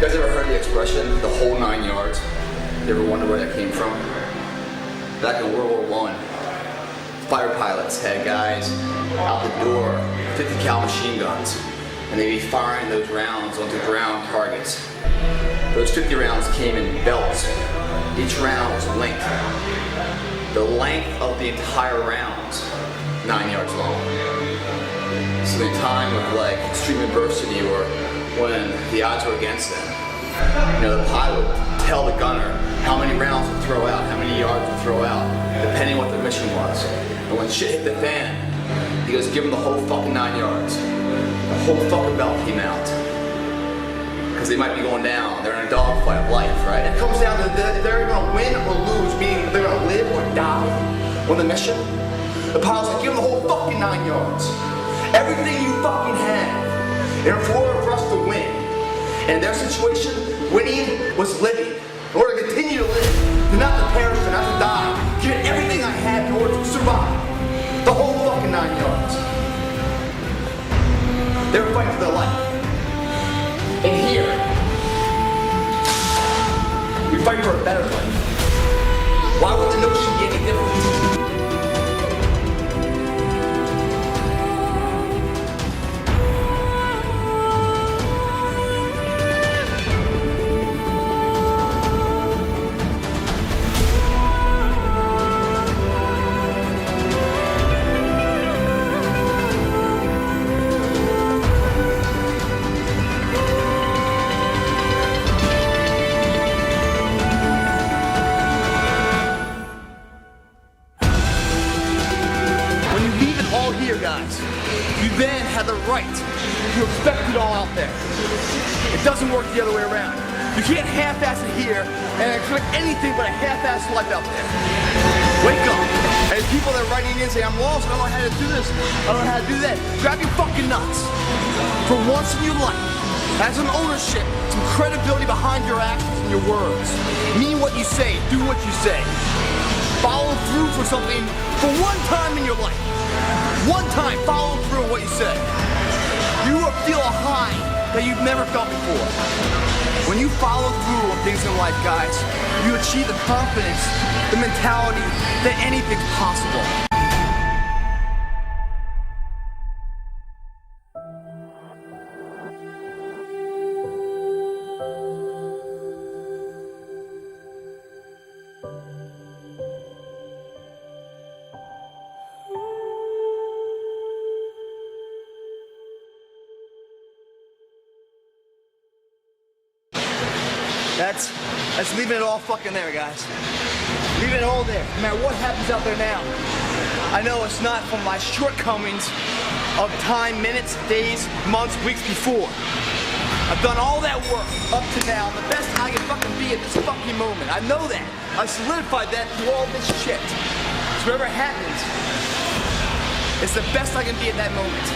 You guys ever heard the expression, the whole 9 yards? You ever wonder where that came from? Back in World War I, fighter pilots had guys out the door, 50 cal machine guns, and they'd be firing those rounds onto ground targets. Those 50 rounds came in belts. Each round was length. The length of the entire rounds, 9 yards long. So in a time of like extreme adversity or when the odds were against them, the pilot would tell the gunner how many rounds to throw out, how many yards to throw out, depending what the mission was. And when shit hit the fan, he goes, give them the whole fucking 9 yards. The whole fucking belt came out. Because they might be going down, they're in a dogfight of life, right? It comes down to they're gonna win or lose, meaning they're gonna live or die on the mission. The pilot's like, give them the whole fucking 9 yards. Everything you fucking have in order for us to win. And in their situation, winning was living. In order to continue to live, to not to perish, to not to die. Give it everything I had in order to survive. The whole fucking 9 yards. They were fighting for their life. And here, we fight for a better life. Why would the notion be any different? Guys, you then have the right to expect it all out there. It doesn't work the other way around. You can't half-ass it here and expect anything but a half-ass life out there. Wake up. And people that are writing in say, I'm lost, I don't know how to do this, I don't know how to do that. Grab your fucking nuts. For once in your life, have some ownership, some credibility behind your actions and your words. Mean what you say, do what you say. Follow through for something for one time in your life. One time, follow through on what you say. You will feel a high that you've never felt before. When you follow through on things in life, guys, you achieve the confidence, the mentality that anything's possible. That's leaving it all fucking there, guys. Leaving it all there, no matter what happens out there now. I know it's not from my shortcomings of time, minutes, days, months, weeks before. I've done all that work up to now. I'm the best I can fucking be at this fucking moment. I know that. I solidified that through all this shit. So whatever happens, it's the best I can be at that moment.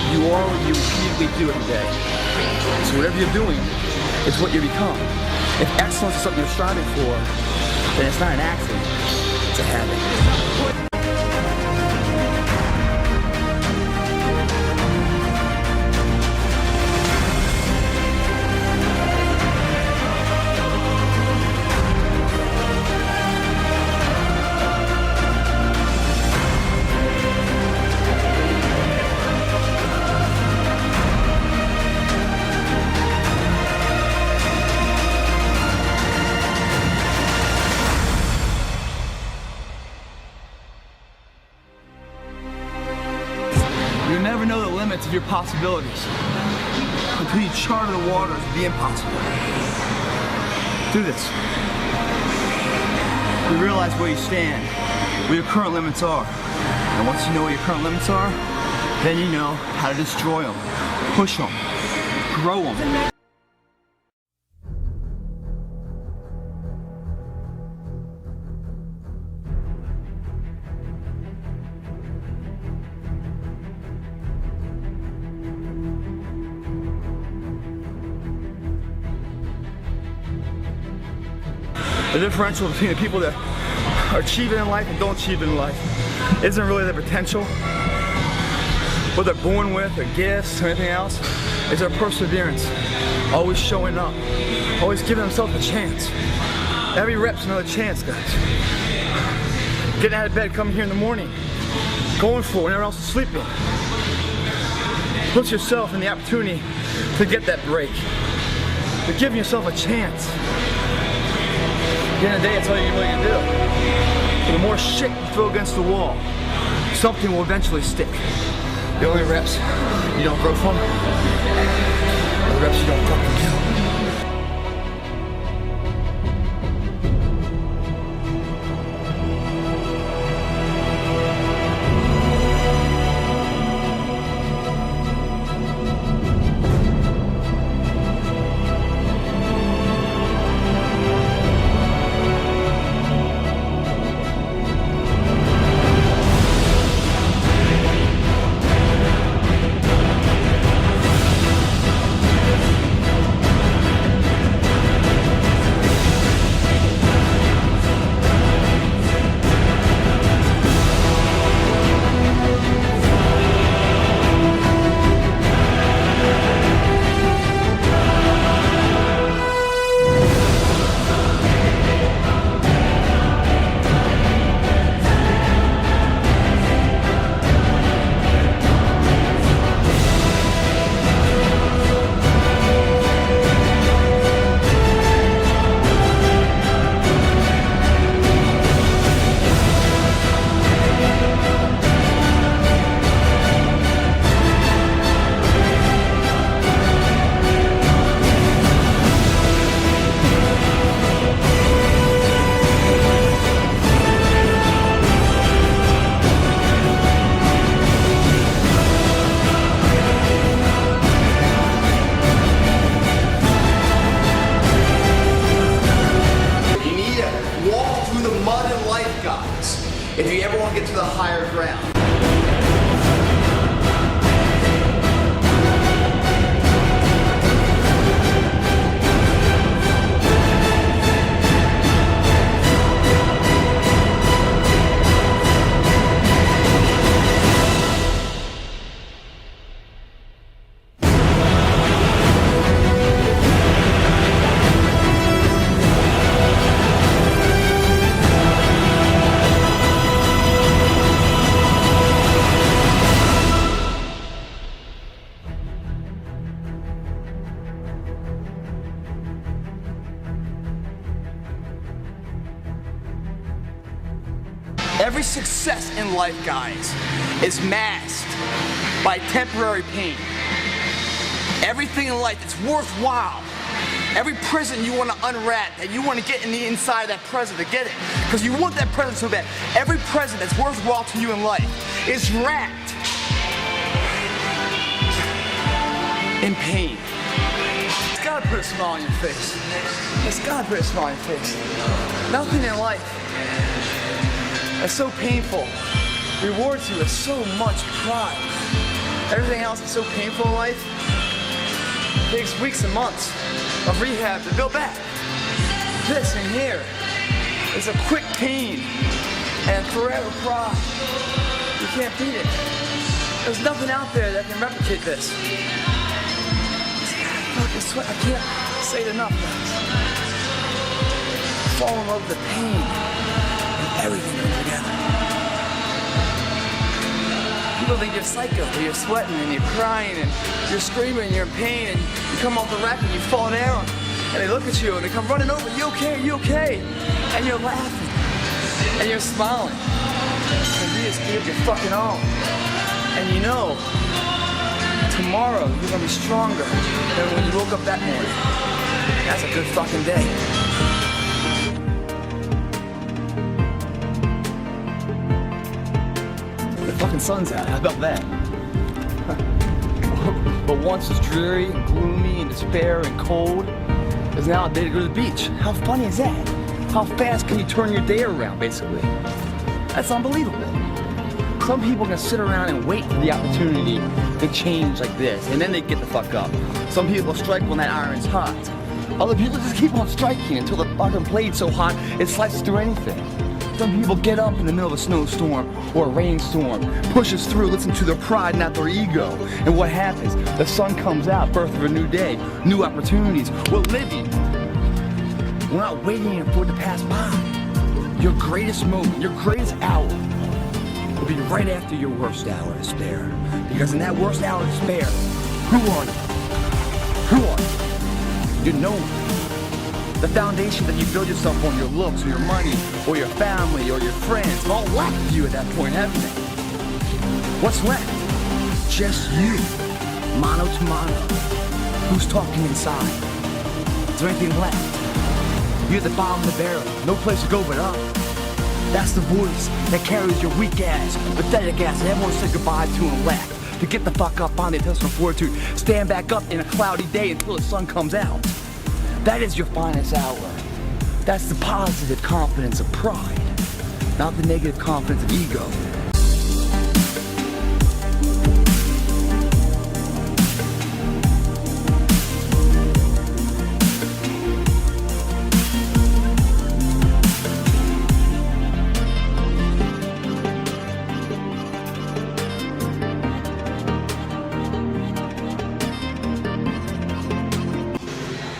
You are what you repeatedly do every day. So whatever you're doing is what you become. If excellence is something you're striving for, then it's not an accident, it's a habit. You never know the limits of your possibilities until you charter the waters of the impossible. Do this. You realize where you stand, where your current limits are. And once you know what your current limits are, then you know how to destroy them, push them, grow them. The differential between the people that are achieving in life and don't achieve in life isn't really their potential, what they're born with, their gifts, or anything else. It's their perseverance, always showing up, always giving themselves a chance. Every rep's another chance, guys. Getting out of bed, coming here in the morning, going for it when everyone else is sleeping. Put yourself in the opportunity to get that break. You're giving yourself a chance. At the end of the day, that's all you're really gonna do. But the more shit you throw against the wall, something will eventually stick. The only reps you don't grow from are the reps you don't fucking do. If you ever want to get to the higher ground. Every success in life, guys, is masked by temporary pain. Everything in life that's worthwhile, every prison you want to unwrap, that you want to get in the inside of that present to get it, because you want that present so bad. Every present that's worthwhile to you in life is wrapped in pain. It's gotta put a smile on your face. It's gotta put a smile on your face. Nothing in life is so painful rewards you with so much pride. Everything else that's so painful in life takes weeks and months of rehab to build back. This in here is a quick pain and forever pride. You can't beat it. There's nothing out there that can replicate this. Fucking sweat. I can't say it enough, guys. Fall in love with the pain and everything comes together. People think you're psycho, but you're sweating and you're crying and you're screaming and you're in pain and you come off the rack and you fall down and they look at you and they come running over, you okay, you okay? And you're laughing and you're smiling and you just give your fucking all. And you know, tomorrow you're gonna be stronger than when you woke up that morning. That's a good fucking day. The fucking sun's out, how about that? But once it's dreary and gloomy and despair and cold, is now a day to go to the beach. How funny is that? How fast can you turn your day around, basically? That's unbelievable. Some people can sit around and wait for the opportunity to change like this, and then they get the fuck up. Some people strike when that iron's hot. Other people just keep on striking until the fucking blade's so hot it slices through anything. Some people get up in the middle of a snowstorm or a rainstorm, pushes through, listen to their pride, not their ego. And what happens? The sun comes out, birth of a new day, new opportunities. We're living. We're not waiting for it to pass by. Your greatest moment, your greatest hour will be right after your worst hour of despair. Because in that worst hour of despair, who are you? Who are you? You're no one. The foundation that you build yourself on, your looks, or your money, or your family, or your friends, have all left you at that point, haven't they? What's left? Just you. Mano to mano. Who's talking inside? Is there anything left? You're at the bottom of the barrel. No place to go but up. That's the voice that carries your weak ass, pathetic ass, and everyone said goodbye to and left. To get the fuck up on the intestinal fortitude, stand back up in a cloudy day until the sun comes out. That is your finest hour. That's the positive confidence of pride, not the negative confidence of ego.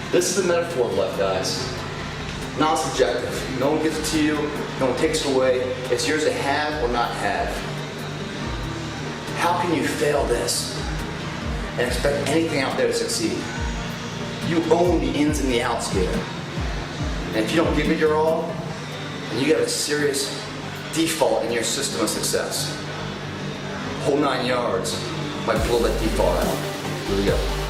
This is the metaphor of life, guys. Non-subjective. No one gives it to you, no one takes it away. It's yours to have or not have. How can you fail this and expect anything out there to succeed? You own the ins and the outs here. And if you don't give it your all, then you got a serious default in your system of success. Whole 9 yards might blow that default out. Here we go.